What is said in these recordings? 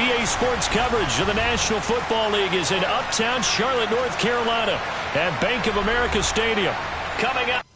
EA Sports coverage of the National Football League is in uptown Charlotte, North Carolina at Bank of America Stadium. Coming up.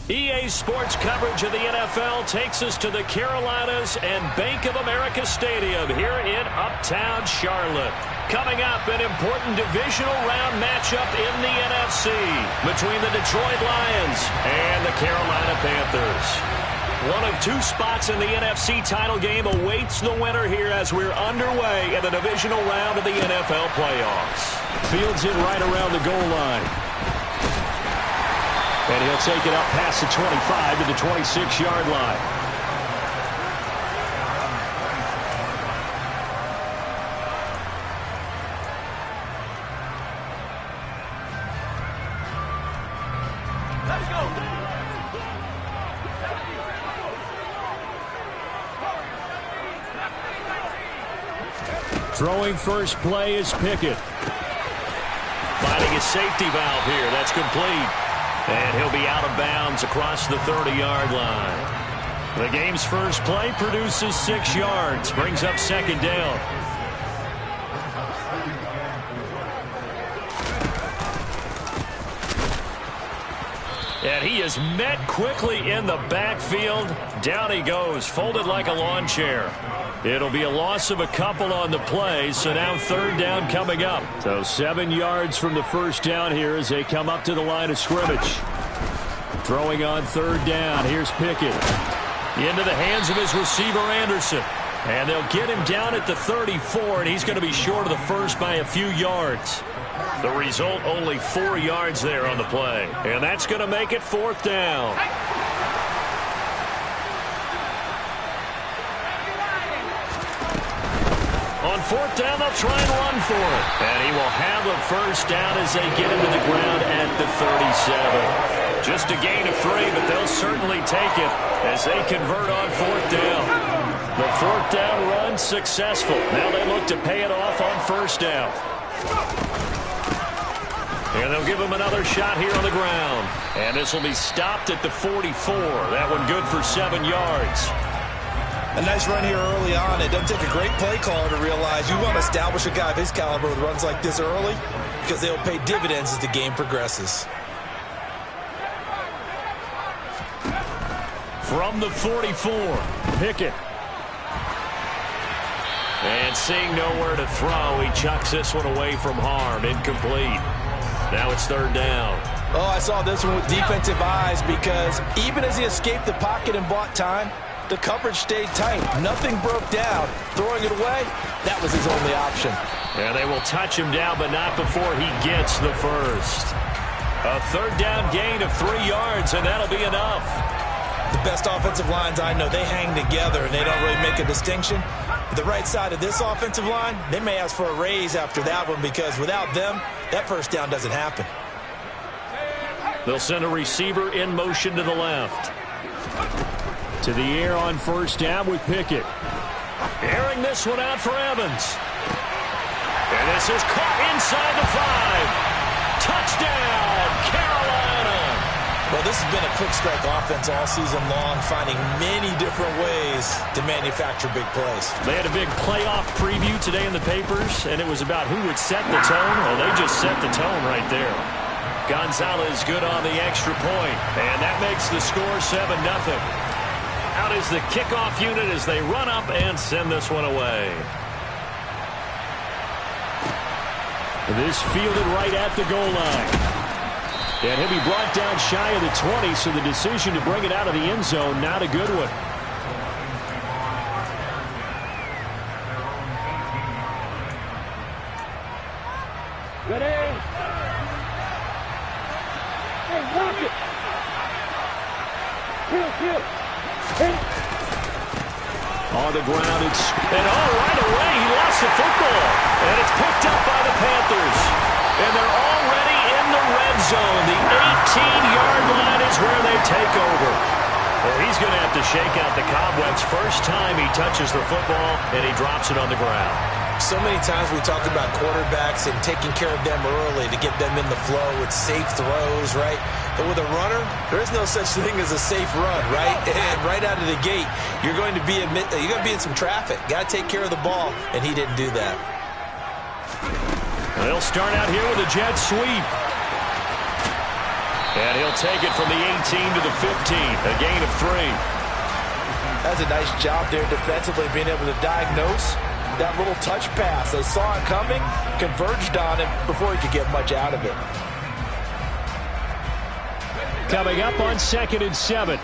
EA Sports coverage of the NFL takes us to the Carolinas and Bank of America Stadium here in uptown Charlotte. Coming up, an important divisional round matchup in the NFC between the Detroit Lions and the Carolina Panthers. One of two spots in the NFC title game awaits the winner here as we're underway in the divisional round of the NFL playoffs. Fields in right around the goal line. And he'll take it up past the 25 to the 26-yard line. Let's go. Throwing first play is Pickett. Finding a safety valve here. That's complete. And he'll be out of bounds across the 30-yard line. The game's first play produces 6 yards. Brings up second down. And he is met quickly in the backfield. Down he goes, folded like a lawn chair. It'll be a loss of a couple on the play, so now third down coming up. So 7 yards from the first down here as they come up to the line of scrimmage. Throwing on third down, here's Pickett. Into the hands of his receiver, Anderson. And they'll get him down at the 34, and he's going to be short of the first by a few yards. The result, only 4 yards there on the play. And that's going to make it fourth down. On fourth down, they'll try and run for it. And he will have a first down as they get him to the ground at the 37. Just a gain of 3, but they'll certainly take it as they convert on fourth down. The fourth down run successful. Now they look to pay it off on first down. And they'll give him another shot here on the ground. And this will be stopped at the 44. That one good for 7 yards. A nice run here early on. It doesn't take a great play caller to realize you want to establish a guy of his caliber with runs like this early because they'll pay dividends as the game progresses. From the 44, Pickett. And seeing nowhere to throw, he chucks this one away from harm. Incomplete. Now it's third down. Oh, I saw this one with defensive eyes because even as he escaped the pocket and bought time, the coverage stayed tight. Nothing broke down. Throwing it away, that was his only option. And they will touch him down, but not before he gets the first. A third down gain of 3 yards, and that'll be enough. The best offensive lines I know, they hang together, and they don't really make a distinction. The right side of this offensive line, they may ask for a raise after that one because without them, that first down doesn't happen. They'll send a receiver in motion to the left. To the air on first down with Pickett. Airing this one out for Evans. And this is caught inside the 5. Touchdown, Carolina. Well, this has been a quick strike offense all season long, finding many different ways to manufacture big plays. They had a big playoff preview today in the papers, and it was about who would set the tone. Well, they just set the tone right there. Gonzalez good on the extra point, and that makes the score 7-0. Out is the kickoff unit as they run up and send this one away. This fielded right at the goal line. And he'll be brought down shy of the 20, so the decision to bring it out of the end zone, not a good one. On the ground, right away, he lost the football. And it's picked up by the Panthers. And they're already in the red zone. The 18-yard line is where they take over. Well, he's going to have to shake out the cobwebs first time he touches the football, and he drops it on the ground. So many times we talk about quarterbacks and taking care of them early to get them in the flow with safe throws, right? But with a runner, there is no such thing as a safe run, right? And right out of the gate, you're going to be in some traffic. Got to take care of the ball, and he didn't do that. They'll start out here with a jet sweep. And he'll take it from the 18 to the 15, a gain of 3. That's a nice job there defensively, being able to diagnose that little touch pass. They saw it coming, converged on it before he could get much out of it. Coming up on 2nd and 7.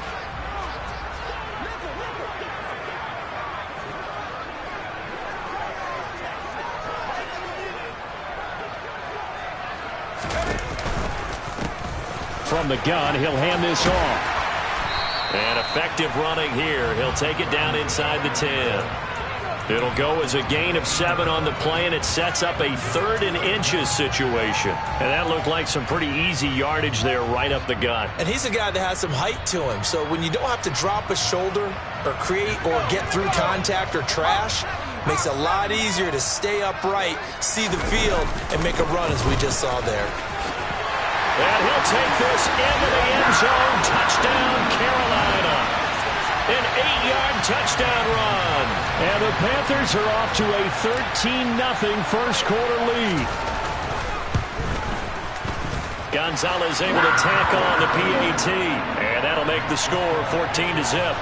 From the gun, he'll hand this off. And effective running here. He'll take it down inside the 10. It'll go as a gain of 7 on the play, and it sets up a 3rd and inches situation. And that looked like some pretty easy yardage there right up the gut. And he's a guy that has some height to him, so when you don't have to drop a shoulder or create or get through contact or trash, makes it a lot easier to stay upright, see the field, and make a run as we just saw there. And he'll take this into the end zone. Touchdown, Carolina. An 8-yard touchdown run. And the Panthers are off to a 13-0 first quarter lead. Gonzalez able to tack on the PAT. And that'll make the score 14-0.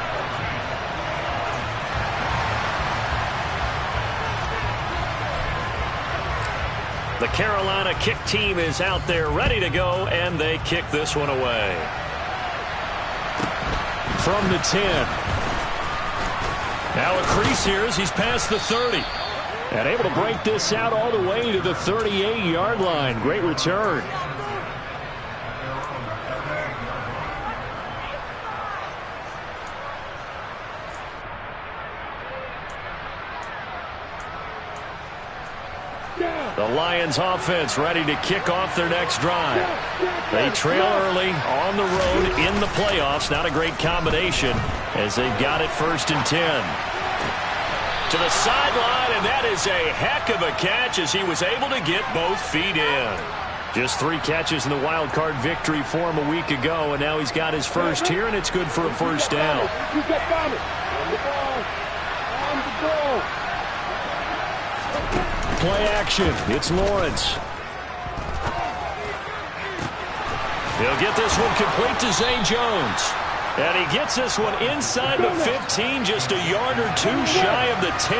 The Carolina kick team is out there ready to go, and they kick this one away. From the 10. Now a crease here as he's past the 30. And able to break this out all the way to the 38-yard line. Great return. The Lions offense ready to kick off their next drive. They trail early on the road in the playoffs. Not a great combination as they've got it 1st and 10. To the sideline, and that is a heck of a catch as he was able to get both feet in. Just 3 catches in the wild card victory for him a week ago, and now he's got his first here, and it's good for a first down. Play action. It's Lawrence. He'll get this one complete to Zay Jones. And he gets this one inside the 15, just a yard or 2 shy of the 10.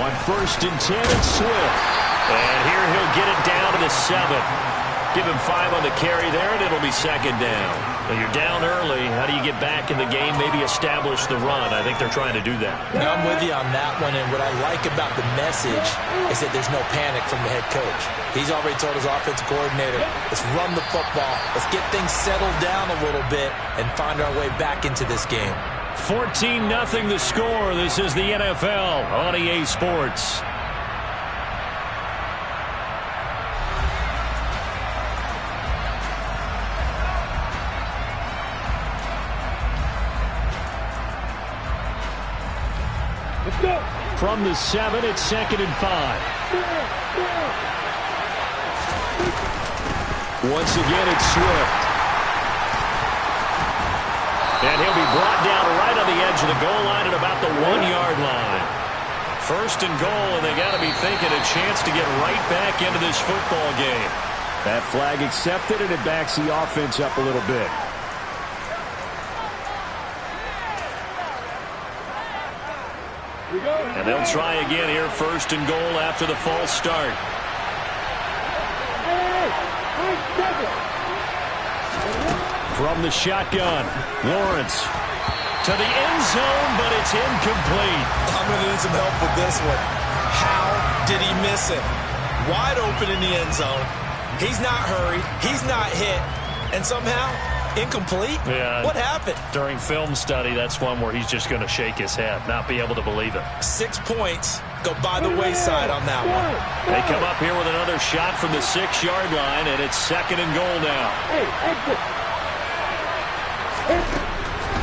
On 1st and 10, it's Swift. And here he'll get it down to the 7. Give him 5 on the carry there, and it'll be 2nd down. Well, you're down early. How do you get back in the game, maybe establish the run? I think they're trying to do that. Now, I'm with you on that one, and what I like about the message is that there's no panic from the head coach. He's already told his offensive coordinator, let's run the football, let's get things settled down a little bit and find our way back into this game. 14-0 the score. This is the NFL on EA Sports. From the 7, it's 2nd and 5. Once again, it's Swift. And he'll be brought down right on the edge of the goal line at about the 1-yard line. 1st and goal, and they got to be thinking a chance to get right back into this football game. That flag accepted, and it backs the offense up a little bit. And they'll try again here, 1st and goal after the false start. From the shotgun, Lawrence to the end zone, but it's incomplete. I'm going to need some help with this one. How did he miss it? Wide open in the end zone. He's not hurried. He's not hit. and somehow incomplete? Yeah. What happened? During film study, that's one where he's just going to shake his head, not be able to believe it. 6 points go by the wayside on that one. They come up here with another shot from the 6-yard line, and it's 2nd and goal now.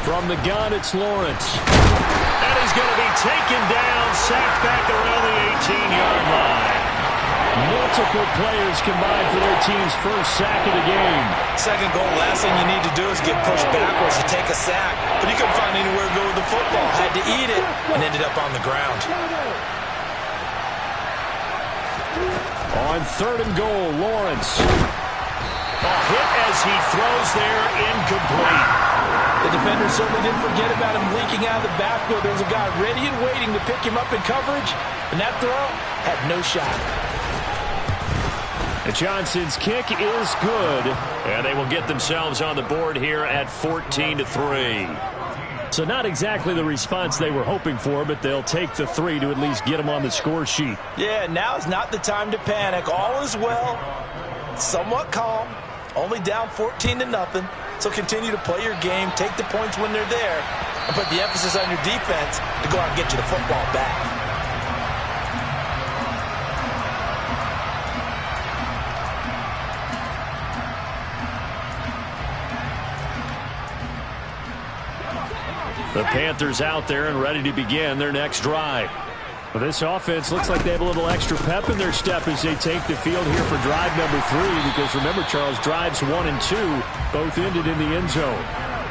From the gun, it's Lawrence. And he's going to be taken down, sacked back around the 18-yard line. Multiple players combined for their team's first sack of the game. 2nd goal, last thing you need to do is get pushed backwards to take a sack. But he couldn't find anywhere to go with the football. Had to eat it and ended up on the ground. On 3rd and goal, Lawrence. A hit as he throws there, incomplete. The defender certainly didn't forget about him leaking out of the backfield. There was a guy ready and waiting to pick him up in coverage, and that throw had no shot. Johnson's kick is good, and they will get themselves on the board here at 14-3. So not exactly the response they were hoping for, but they'll take the 3 to at least get them on the score sheet. Yeah, now is not the time to panic. All is well, somewhat calm, only down 14-0. So continue to play your game, take the points when they're there, and put the emphasis on your defense to go out and get you the football back. The Panthers out there and ready to begin their next drive. Well, this offense looks like they have a little extra pep in their step as they take the field here for drive number 3, because remember, Charles, drives 1 and 2 both ended in the end zone.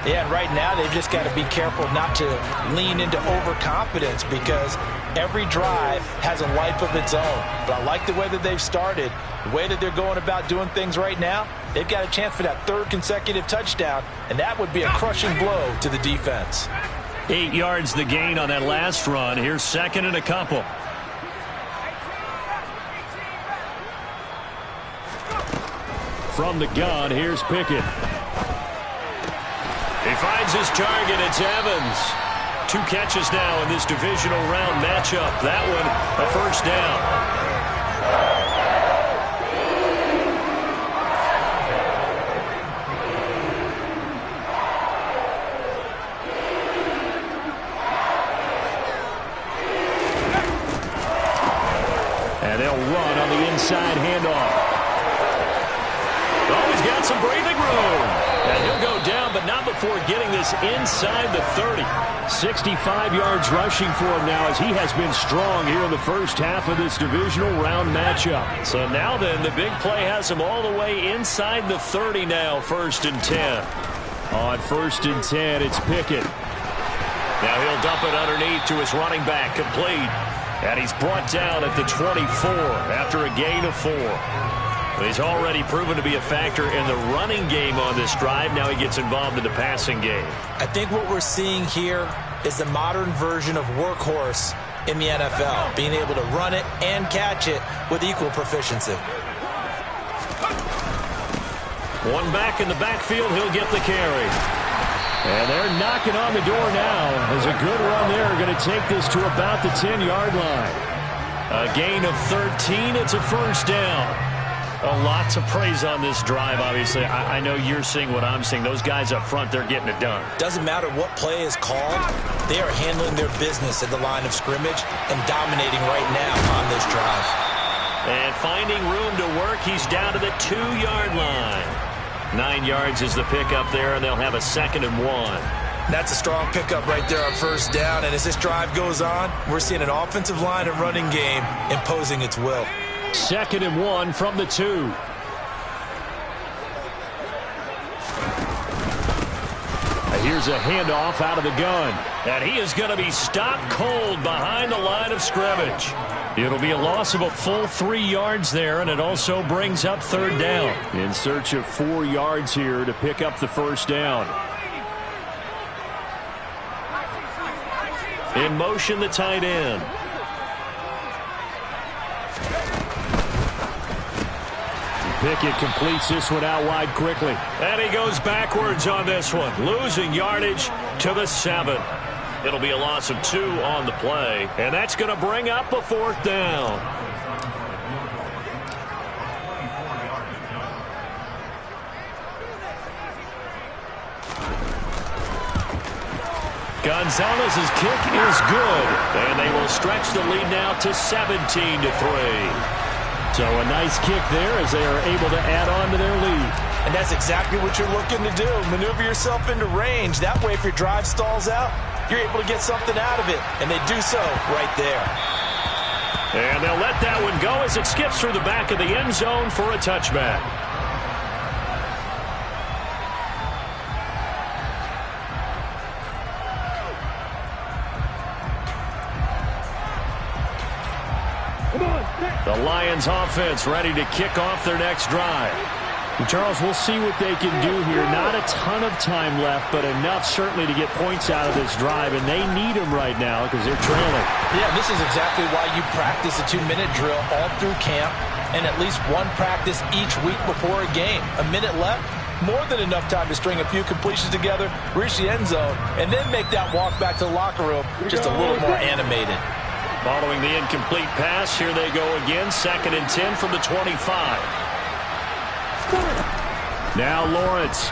Yeah, and right now they've just got to be careful not to lean into overconfidence, because every drive has a life of its own. But I like the way that they've started, the way that they're going about doing things right now. They've got a chance for that 3rd consecutive touchdown, and that would be a crushing blow to the defense. 8 yards the gain on that last run. Here's 2nd and a couple. From the gun, here's Pickett. He finds his target. It's Evans. 2 catches now in this divisional round matchup. That one, a first down. And they'll run on the inside handoff. Oh, he's got some breathing room. And he'll go down, but not before getting this inside the 30. 65 yards rushing for him now, as he has been strong here in the first half of this divisional round matchup. So now then, the big play has him all the way inside the 30 now, 1st and 10. On 1st and 10, it's Pickett. Now he'll dump it underneath to his running back, complete. And he's brought down at the 24 after a gain of 4. He's already proven to be a factor in the running game on this drive. Now he gets involved in the passing game. I think what we're seeing here is the modern version of workhorse in the NFL, being able to run it and catch it with equal proficiency. One back in the backfield, he'll get the carry. And they're knocking on the door now. As a good run there, going to take this to about the 10-yard line. A gain of 13, it's a first down. Lots of praise on this drive, obviously. I know you're seeing what I'm seeing. Those guys up front, they're getting it done. Doesn't matter what play is called. They are handling their business at the line of scrimmage and dominating right now on this drive. And finding room to work, he's down to the 2-yard line. 9 yards is the pickup there, and they'll have a 2nd and 1. That's a strong pickup right there on first down. And as this drive goes on, we're seeing an offensive line and running game imposing its will. 2nd and 1 from the 2. Here's a handoff out of the gun. And he is going to be stopped cold behind the line of scrimmage. It'll be a loss of a full 3 yards there, and it also brings up 3rd down. In search of 4 yards here to pick up the first down. In motion, the tight end. Pickett completes this one out wide quickly. And he goes backwards on this one, losing yardage to the 7. It'll be a loss of 2 on the play, and that's going to bring up a 4th down. Gonzalez's kick is good, and they will stretch the lead now to 17-3. So a nice kick there as they are able to add on to their lead. And that's exactly what you're looking to do. Maneuver yourself into range. That way, if your drive stalls out, you're able to get something out of it. And they do so right there. And they'll let that one go as it skips through the back of the end zone for a touchback. The Lions offense ready to kick off their next drive. And Charles, we'll see what they can do here. Not a ton of time left, but enough certainly to get points out of this drive, and they need them right now because they're trailing. Yeah, this is exactly why you practice a 2-minute drill all through camp and at least one practice each week before a game. A minute left, more than enough time to string a few completions together, reach the end zone, and then make that walk back to the locker room just a little more animated. Following the incomplete pass, here they go again, 2nd and 10 from the 25. Now Lawrence.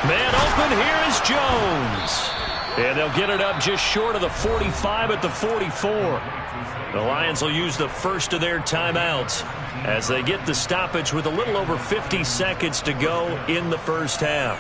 Man open, here is Jones. And they'll get it up just short of the 45 at the 44. The Lions will use the first of their timeouts as they get the stoppage with a little over 50 seconds to go in the first half.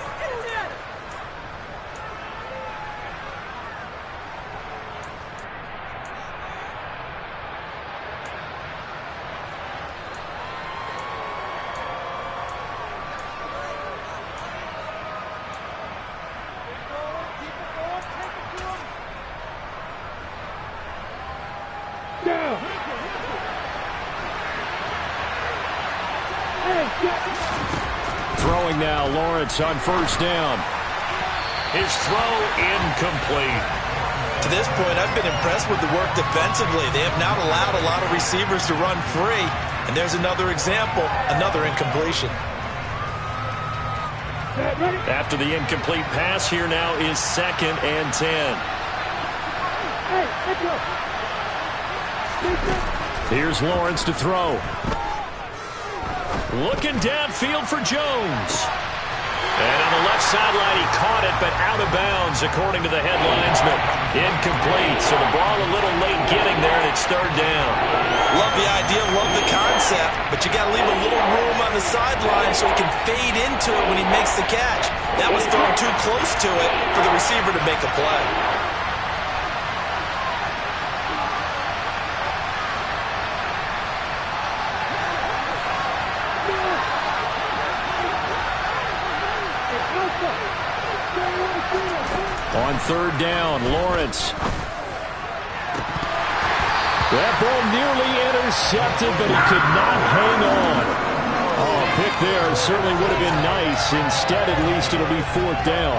Throwing now, Lawrence on first down. His throw incomplete. To this point, I've been impressed with the work defensively. They have not allowed a lot of receivers to run free. And there's another example, another incompletion. After the incomplete pass, here now is 2nd and 10. Here's Lawrence to throw. Looking downfield for Jones. And on the left sideline, he caught it, but out of bounds, according to the head linesman. Incomplete, so the ball a little late getting there, and it's 3rd down. Love the idea, love the concept, but you got to leave a little room on the sideline so he can fade into it when he makes the catch. That was thrown too close to it for the receiver to make a play. On 3rd down, Lawrence. That ball nearly intercepted, but he could not hang on. Oh, a pick there certainly would have been nice. Instead, at least it'll be 4th down.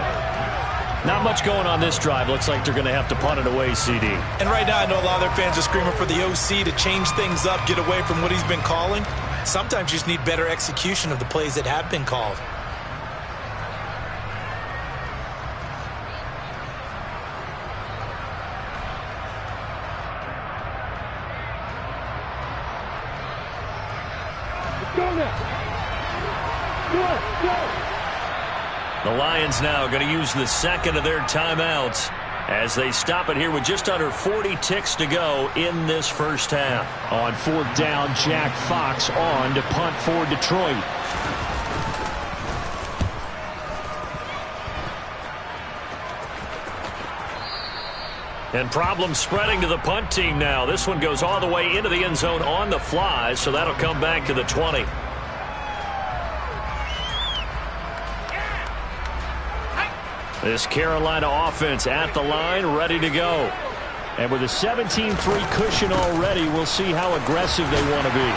Not much going on this drive. Looks like they're going to have to punt it away, CD. And right now, I know a lot of their fans are screaming for the OC to change things up, get away from what he's been calling. Sometimes you just need better execution of the plays that have been called. The Lions now going to use the 2nd of their timeouts as they stop it here with just under 40 ticks to go in this first half. On 4th down, Jack Fox on to punt for Detroit. And problems spreading to the punt team now. This one goes all the way into the end zone on the fly, so that'll come back to the 20. This Carolina offense at the line, ready to go. And with a 17-3 cushion already, we'll see how aggressive they want to be.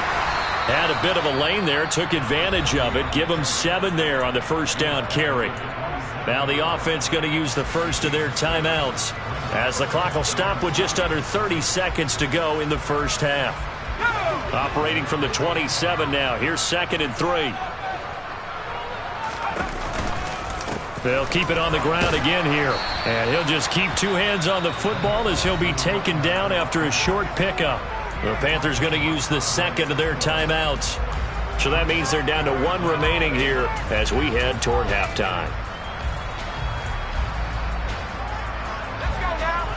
Had a bit of a lane there, took advantage of it. Give them 7 there on the first down carry. Now the offense going to use the first of their timeouts as the clock will stop with just under 30 seconds to go in the first half. Operating from the 27 now. Here's 2nd and 3. They'll keep it on the ground again here. And he'll just keep 2 hands on the football as he'll be taken down after a short pickup. The Panthers going to use the 2nd of their timeouts. So that means they're down to 1 remaining here as we head toward halftime.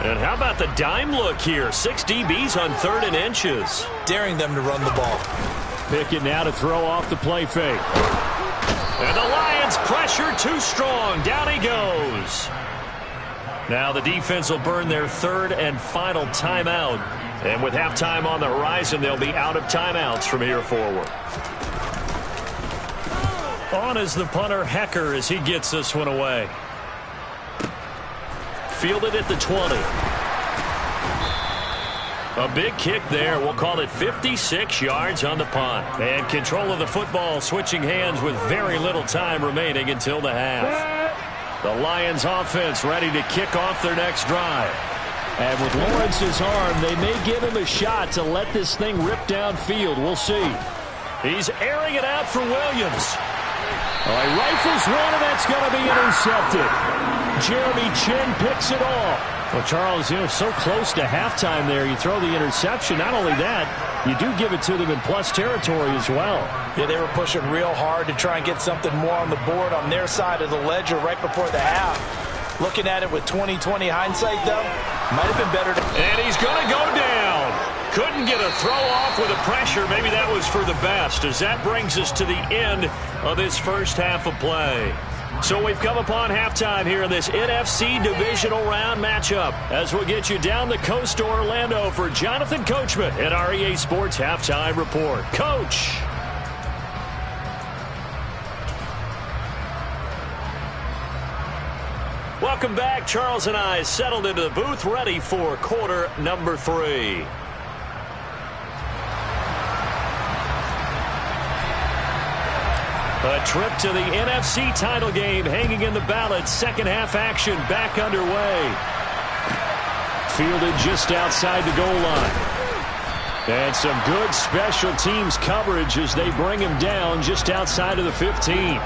And how about the dime look here? 6 DBs on 3rd and inches. Daring them to run the ball. Pickett now to throw off the play fake. And the Lions pressure too strong. Down he goes. Now the defense will burn their 3rd and final timeout. And with halftime on the horizon, they'll be out of timeouts from here forward. On is the punter, Hecker, as he gets this one away. Fielded at the 20. A big kick there. We'll call it 56 yards on the punt. And control of the football switching hands with very little time remaining until the half. The Lions offense ready to kick off their next drive. And with Lawrence's arm, they may give him a shot to let this thing rip downfield. We'll see. He's airing it out for Williams. He rifles one, and that's going to be intercepted. Jeremy Chin picks it off. Well, Charles, so close to halftime there. You throw the interception. Not only that, you do give it to them in plus territory as well. Yeah, they were pushing real hard to try and get something more on the board on their side of the ledger right before the half. Looking at it with 20/20 hindsight, though, might have been better. And he's going to go down. Couldn't get a throw off with the pressure. Maybe that was for the best, as that brings us to the end of this first half of play. So we've come upon halftime here in this NFC divisional round matchup, as we'll get you down the coast to Orlando for Jonathan Coachman at our EA Sports Halftime Report. Coach. Welcome back. Charles and I settled into the booth, ready for quarter number 3. A trip to the NFC title game hanging in the balance. Second half action back underway. Fielded just outside the goal line. And some good special teams coverage as they bring him down just outside of the 15.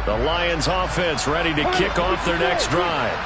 The Lions offense ready to kick off their next drive.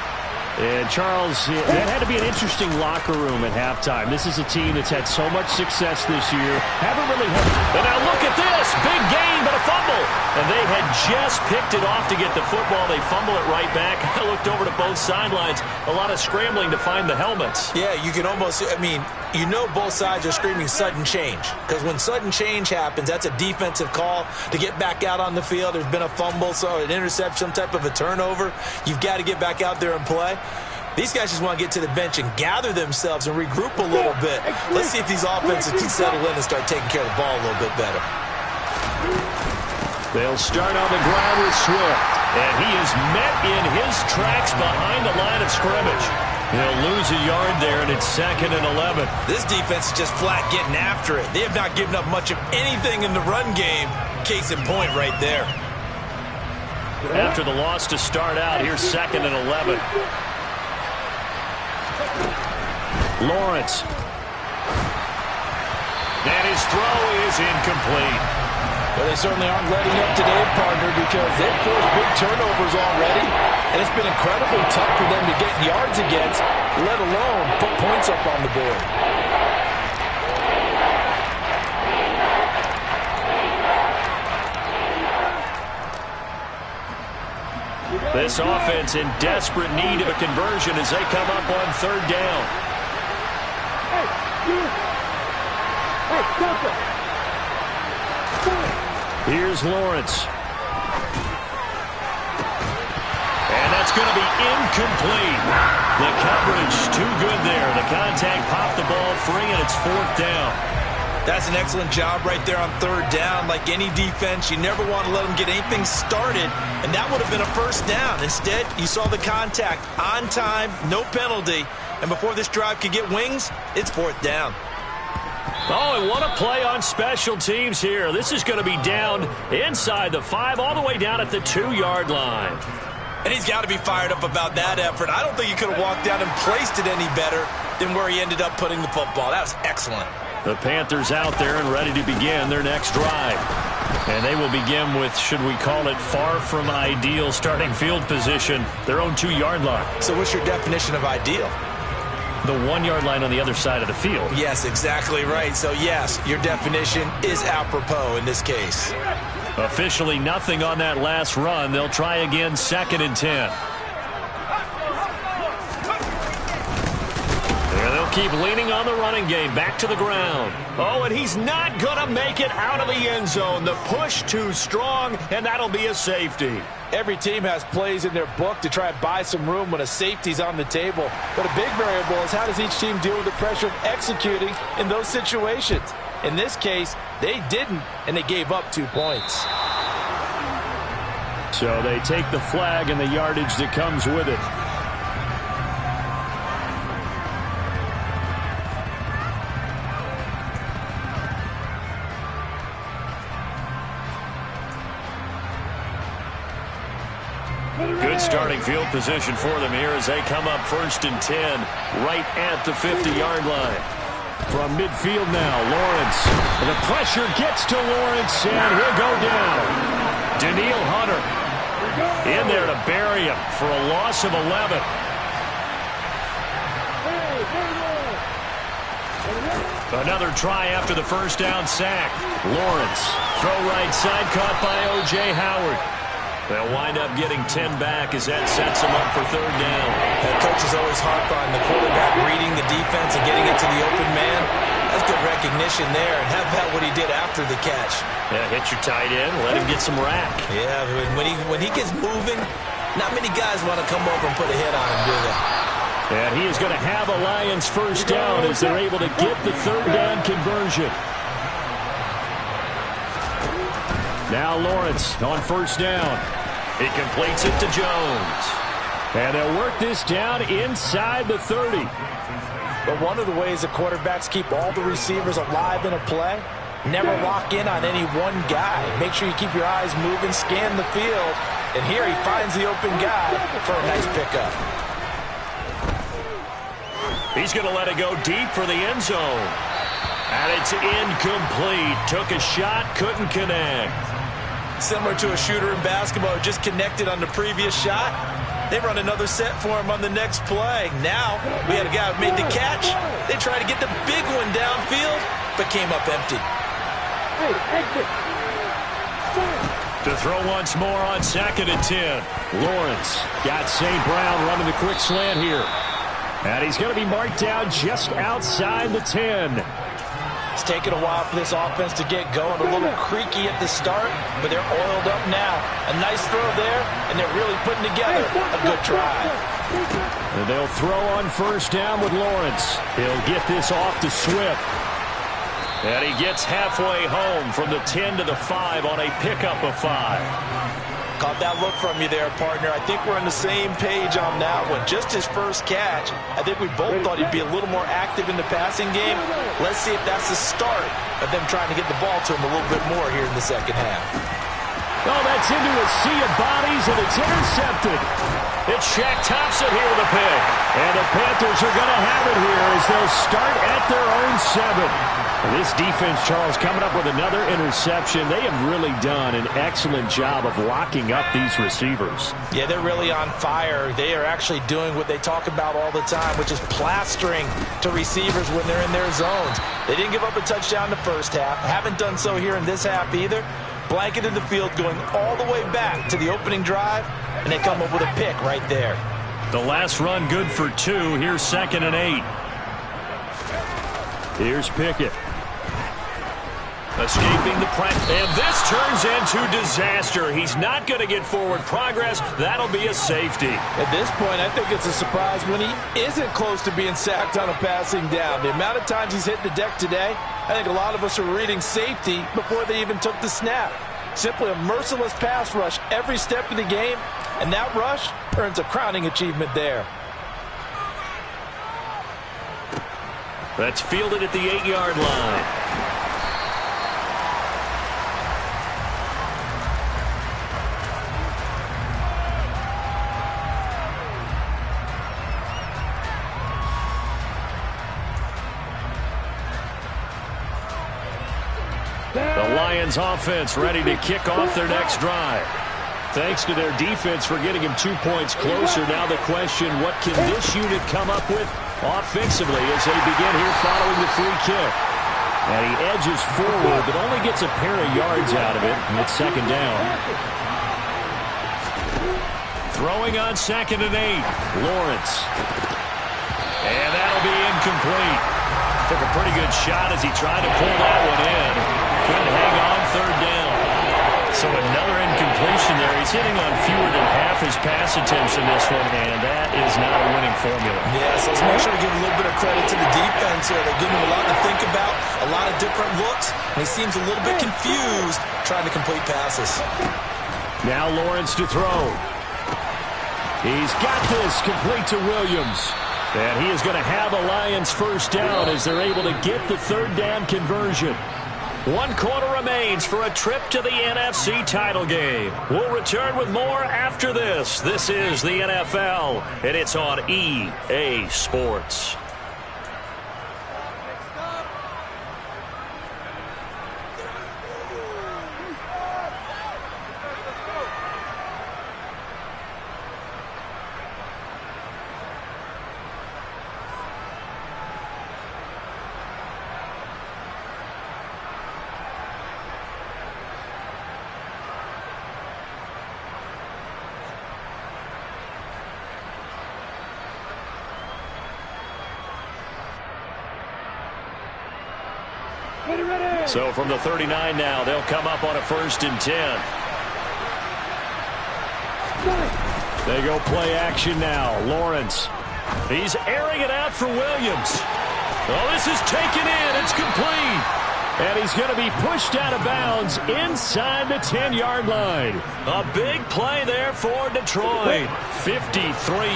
And, Charles, that had to be an interesting locker room at halftime. This is a team that's had so much success this year. Haven't really had... And now look at this. Big gain, but a fumble. And they had just picked it off to get the football. They fumble it right back. I looked over to both sidelines. A lot of scrambling to find the helmets. Yeah, you can almost... both sides are screaming sudden change. Because when sudden change happens, that's a defensive call to get back out on the field. There's been a fumble, so an interception, some type of a turnover. You've got to get back out there and play. These guys just want to get to the bench and gather themselves and regroup a little bit. Let's see if these offenses can settle in and start taking care of the ball a little bit better. They'll start on the ground with Swift. And he is met in his tracks behind the line of scrimmage. He'll lose a yard there, and it's 2nd and 11. This defense is just flat getting after it. They have not given up much of anything in the run game. Case in point right there. After the loss to start out, here's 2nd and 11. Lawrence. And his throw is incomplete. Well, they certainly aren't letting up today, partner, because they've forced big turnovers already. And it's been incredibly tough for them to get yards against, let alone put points up on the board. This offense in desperate need of a conversion as they come up on 3rd down. Here's Lawrence. And that's going to be incomplete. The coverage too good there. The contact popped the ball free, and it's 4th down. That's an excellent job right there on 3rd down. Like any defense, you never want to let them get anything started, and that would have been a 1st down. Instead, you saw the contact on time, no penalty, and before this drive could get wings, it's 4th down. Oh, and what a play on special teams here. This is going to be down inside the 5, all the way down at the 2-yard line. And he's got to be fired up about that effort. I don't think he could have walked down and placed it any better than where he ended up putting the football. That was excellent. The Panthers out there and ready to begin their next drive. And they will begin with, should we call it, far from ideal starting field position, their own 2-yard line. So what's your definition of ideal? The 1-yard line on the other side of the field. Yes, exactly right. So, yes, your definition is apropos in this case. Officially nothing on that last run. They'll try again, 2nd and 10. They'll keep leaning on the running game. Back to the ground. Oh, and he's not going to make it out of the end zone. The push too strong, and that'll be a safety. Every team has plays in their book to try and buy some room when a safety's on the table. But a big variable is how does each team deal with the pressure of executing in those situations. In this case, they didn't, and they gave up 2 points. So they take the flag and the yardage that comes with it. Good starting field position for them here as they come up 1st and 10 right at the 50-yard line. From midfield now, Lawrence. The pressure gets to Lawrence, and he'll go down. Daniil Hunter in there to bury him for a loss of 11. Another try after the first down sack. Lawrence, throw right side, caught by O.J. Howard. They'll wind up getting 10 back as that sets them up for 3rd down. Coaches always harp on the quarterback reading the defense and getting it to the open man. That's good recognition there, and how about what he did after the catch? Yeah, hit your tight end, let him get some rack. Yeah, when he gets moving, not many guys want to come over and put a hit on him, do they? And he is going to have a Lions 1st down as they're able to get the 3rd down conversion. Now Lawrence on 1st down. He completes it to Jones. And they'll work this down inside the 30. But one of the ways the quarterbacks keep all the receivers alive in a play, never lock in on any one guy. Make sure you keep your eyes moving, scan the field. And here he finds the open guy for a nice pickup. He's going to let it go deep for the end zone. And it's incomplete. Took a shot, couldn't connect. Similar to a shooter in basketball, just connected on the previous shot. They run another set for him on the next play. Now, we had a guy who made the catch. They tried to get the big one downfield, but came up empty. To throw once more on 2nd and 10. Lawrence got St. Brown running the quick slant here. And he's going to be marked down just outside the 10. It's taken a while for this offense to get going. A little creaky at the start, but they're oiled up now. A nice throw there, and they're really putting together a good drive. And they'll throw on 1st down with Lawrence. He'll get this off to Swift. And he gets halfway home from the 10 to the 5 on a pickup of 5. Caught that look from you there, partner. I think we're on the same page on that one. Just his first catch. I think we both thought he'd be a little more active in the passing game. Let's see if that's the start of them trying to get the ball to him a little bit more here in the 2nd half. Oh, that's into a sea of bodies, and it's intercepted. It's Shaq Thompson here with a pick. And the Panthers are going to have it here as they'll start at their own 7. This defense, Charles, coming up with another interception. They have really done an excellent job of locking up these receivers. Yeah, they're really on fire. They are actually doing what they talk about all the time, which is plastering to receivers when they're in their zones. They didn't give up a touchdown in the first half. Haven't done so here in this half either. Blanketed the field going all the way back to the opening drive, and they come up with a pick right there. The last run good for 2. Here's 2nd and 8. Here's Pickett. Escaping the press, and this turns into disaster. He's not going to get forward progress. That'll be a safety. At this point, I think it's a surprise when he isn't close to being sacked on a passing down. The amount of times he's hit the deck today, I think a lot of us are reading safety before they even took the snap. Simply a merciless pass rush every step of the game, and that rush earns a crowning achievement there. That's fielded at the 8-yard line. The Lions offense ready to kick off their next drive. Thanks to their defense for getting him 2 points closer. Now the question, what can this unit come up with offensively as they begin here following the free kick. And he edges forward, but only gets a pair of yards out of it, and it's second down. Throwing on 2nd and 8. Lawrence. And that'll be incomplete. Took a pretty good shot as he tried to pull that one in. Couldn't hang on 3rd down. So another incompletion there. He's hitting on fewer than half his pass attempts in this one, and that is not a winning formula. Yes, let's make sure to give a little bit of credit to the defense here. They're giving him a lot to think about, a lot of different looks, and he seems a little bit confused trying to complete passes. Now Lawrence to throw. He's got this complete to Williams. And he is going to have a Lions first down as they're able to get the 3rd down conversion. 1 quarter remains for a trip to the NFC title game. We'll return with more after this. This is the NFL, and it's on EA Sports. So from the 39 now, they'll come up on a 1st and 10. They go play action now. Lawrence. He's airing it out for Williams. Oh, this is taken in. It's complete. And he's going to be pushed out of bounds inside the 10-yard line. A big play there for Detroit. 53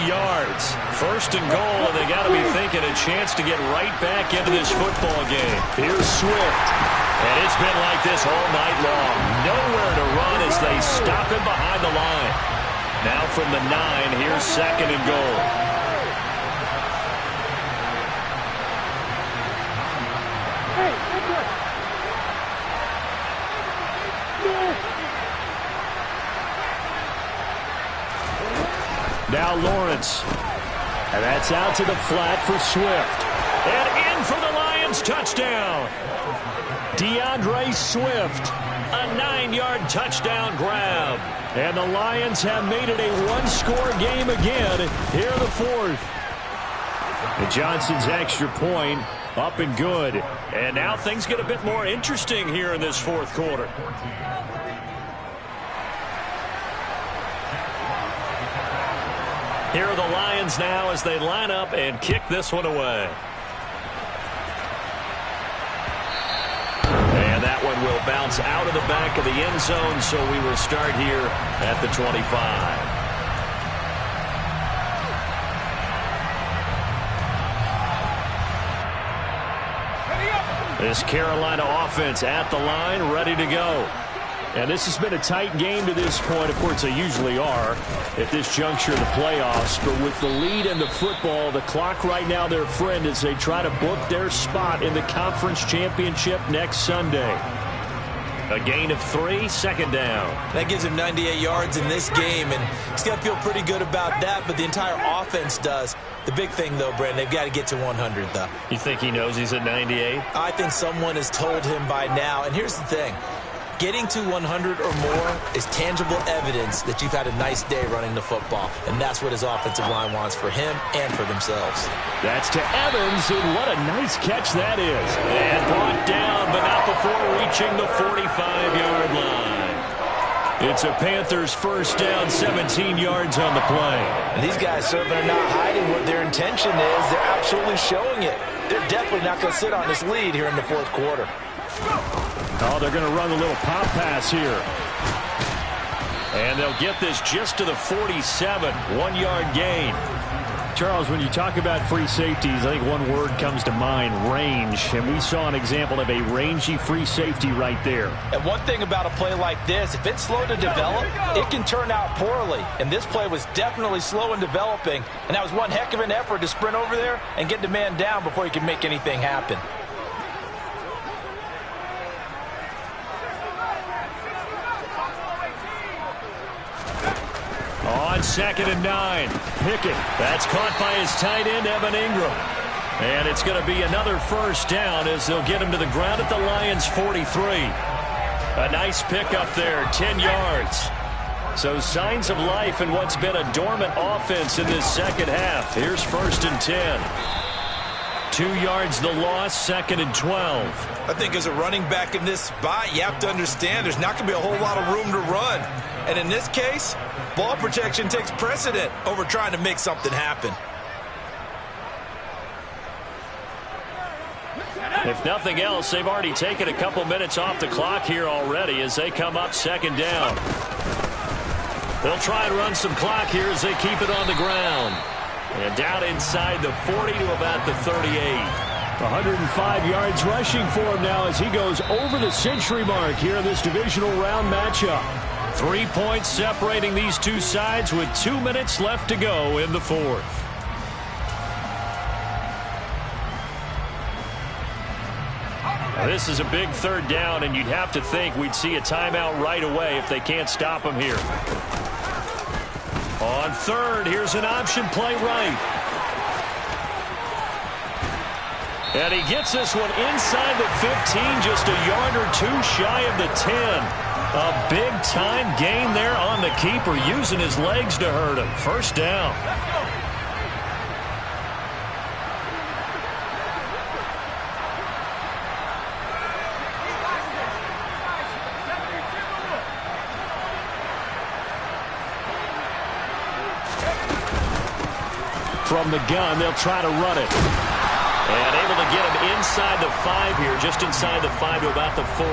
yards. 1st and goal, and they got to be thinking a chance to get right back into this football game. Here's Swift. And it's been like this all night long. Nowhere to run as they stop him behind the line. Now from the 9, here's 2nd and goal. Now Lawrence. And that's out to the flat for Swift. And in for the Lions touchdown. DeAndre Swift. A 9-yard touchdown grab. And the Lions have made it a 1-score game again here in the 4th. And Johnson's extra point up and good. And now things get a bit more interesting here in this 4th quarter. Here are the Lions now as they line up and kick this one away. And that one will bounce out of the back of the end zone, so we will start here at the 25. This Carolina offense at the line, ready to go. And this has been a tight game to this point. Of course, they usually are at this juncture of the playoffs. But with the lead in the football, the clock right now their friend as they try to book their spot in the conference championship next Sunday. A gain of 3, 2nd down. That gives him 98 yards in this game, and he's going to feel pretty good about that, but the entire offense does. The big thing, though, Brandon, they've got to get to 100, though. You think he knows he's at 98? I think someone has told him by now, and here's the thing. Getting to 100 or more is tangible evidence that you've had a nice day running the football, and that's what his offensive line wants for him and for themselves. That's to Evans, and what a nice catch that is. And brought down, but not before reaching the 45-yard line. It's a Panthers first down, 17 yards on the play. And these guys certainly are not hiding what their intention is. They're absolutely showing it. They're definitely not going to sit on this lead here in the 4th quarter. Oh, they're going to run a little pop pass here. And they'll get this just to the 47, 1-yard gain. Charles, when you talk about free safeties, I think one word comes to mind, range. And we saw an example of a rangy free safety right there. And one thing about a play like this, if it's slow to develop, it can turn out poorly. And this play was definitely slow in developing. And that was one heck of an effort to sprint over there and get the man down before he could make anything happen. On 2nd and 9. Pickett. That's caught by his tight end, Evan Ingram. And it's going to be another first down as they'll get him to the ground at the Lions' 43. A nice pickup there, 10 yards. So signs of life in what's been a dormant offense in this second half. Here's 1st and 10. 2 yards the loss, 2nd and 12. I think as a running back in this spot, you have to understand there's not going to be a whole lot of room to run. And in this case, ball protection takes precedent over trying to make something happen. If nothing else, they've already taken a couple minutes off the clock here already as they come up 2nd down. They'll try and run some clock here as they keep it on the ground. And down inside the 40 to about the 38. 105 yards rushing for him now as he goes over the century mark here in this divisional round matchup. 3 points separating these two sides with 2 minutes left to go in the 4th. This is a big 3rd down, and you'd have to think we'd see a timeout right away if they can't stop him here. On 3rd, here's an option play right. And he gets this one inside the 15, just a yard or two shy of the 10. A big-time gain there on the keeper, using his legs to hurt him. 1st down. From the gun, they'll try to run it. And able to get him inside the 5 here, just inside the 5 to about the 4.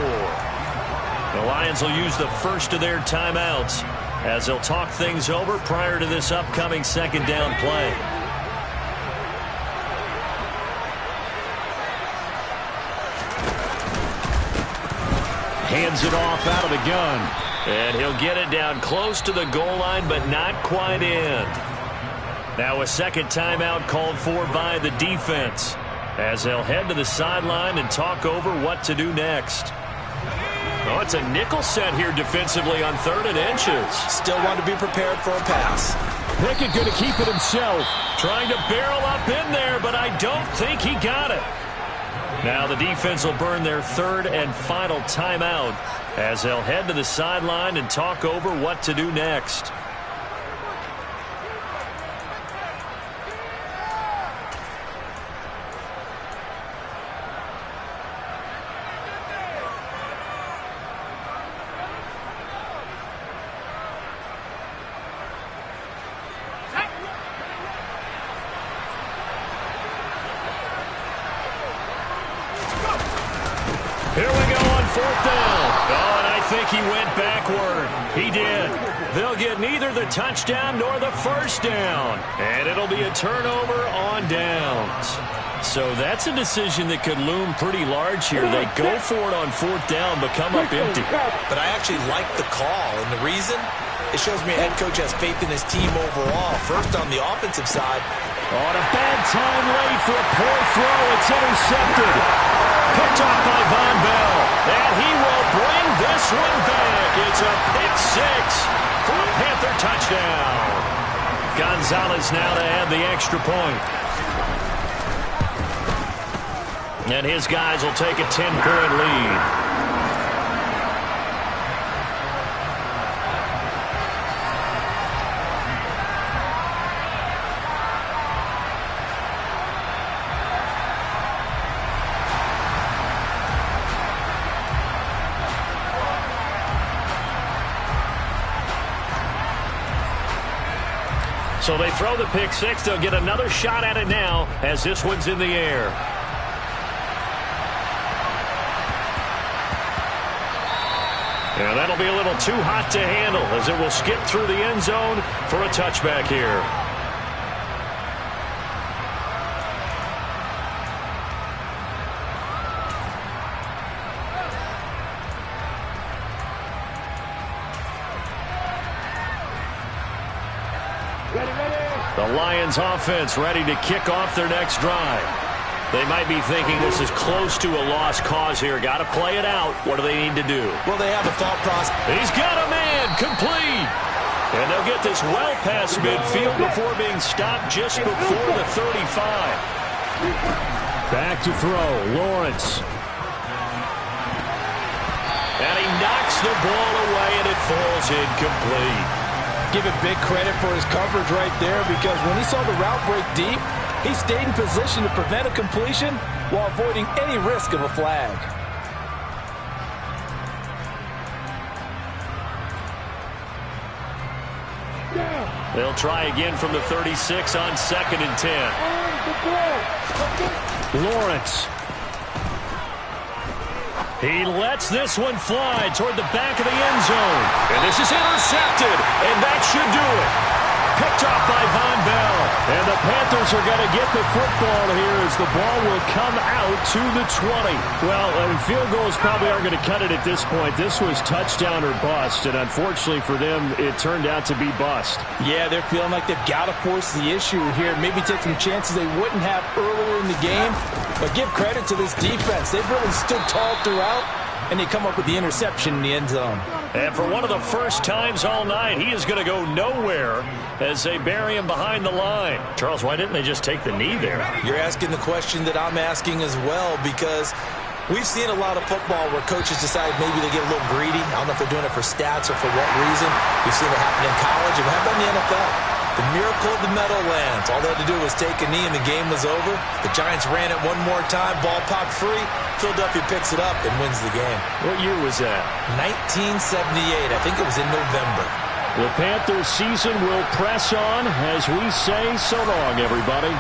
The Lions will use the first of their timeouts as they'll talk things over prior to this upcoming 2nd down play. Hands it off out of the gun. And he'll get it down close to the goal line, but not quite in. Now a 2nd timeout called for by the defense as they'll head to the sideline and talk over what to do next. Oh, it's a nickel set here defensively on 3rd and inches. Still want to be prepared for a pass. Pickett going to keep it himself. Trying to barrel up in there, but I don't think he got it. Now the defense will burn their 3rd and final timeout as they'll head to the sideline and talk over what to do next. Here we go on 4th down. Oh, and I think he went backward. He did. They'll get neither the touchdown nor the 1st down. And it'll be a turnover on downs. So that's a decision that could loom pretty large here. They go for it on 4th down, but come up empty. But I actually like the call, and the reason? It shows me a head coach has faith in his team overall. First on the offensive side. On a bad time late for a poor throw. It's intercepted. Picked off by Von Bell. And he will bring this one back. It's a pick 6 for a Panther touchdown. Gonzalez now to add the extra point. And his guys will take a 10-point lead. So they throw the pick 6. They'll get another shot at it now as this one's in the air. And that'll be a little too hot to handle as it will skip through the end zone for a touchback here. The Lions offense ready to kick off their next drive. They might be thinking this is close to a lost cause here. Got to play it out. What do they need to do? Well, they have a thought process. He's got a man. Complete. And they'll get this well past midfield before being stopped just before the 35. Back to throw, Lawrence. And he knocks the ball away, and it falls incomplete. Give him big credit for his coverage right there, because when he saw the route break deep, he stayed in position to prevent a completion while avoiding any risk of a flag. They'll try again from the 36 on 2nd and 10. Lawrence. He lets this one fly toward the back of the end zone. And this is intercepted, and that should do it. Picked off by Von Bell. And the Panthers are going to get the football here as the ball will come out to the 20. Well, field goals probably aren't going to cut it at this point. This was touchdown or bust, and unfortunately for them, it turned out to be bust. Yeah, they're feeling like they've got to force the issue here. Maybe take some chances they wouldn't have earlier in the game. But give credit to this defense. They've really stood tall throughout, and they come up with the interception in the end zone. And for one of the first times all night, he is going to go nowhere as they bury him behind the line. Charles, why didn't they just take the knee there? You're asking the question that I'm asking as well, because we've seen a lot of football where coaches decide maybe they get a little greedy. I don't know if they're doing it for stats or for what reason. We've seen it happen in college, and how about in the NFL? The miracle of the Meadowlands. All they had to do was take a knee, and the game was over. The Giants ran it one more time. Ball popped free. Philadelphia picks it up and wins the game. What year was that? 1978. I think it was in November. The Panthers season will press on as we say so long, everybody.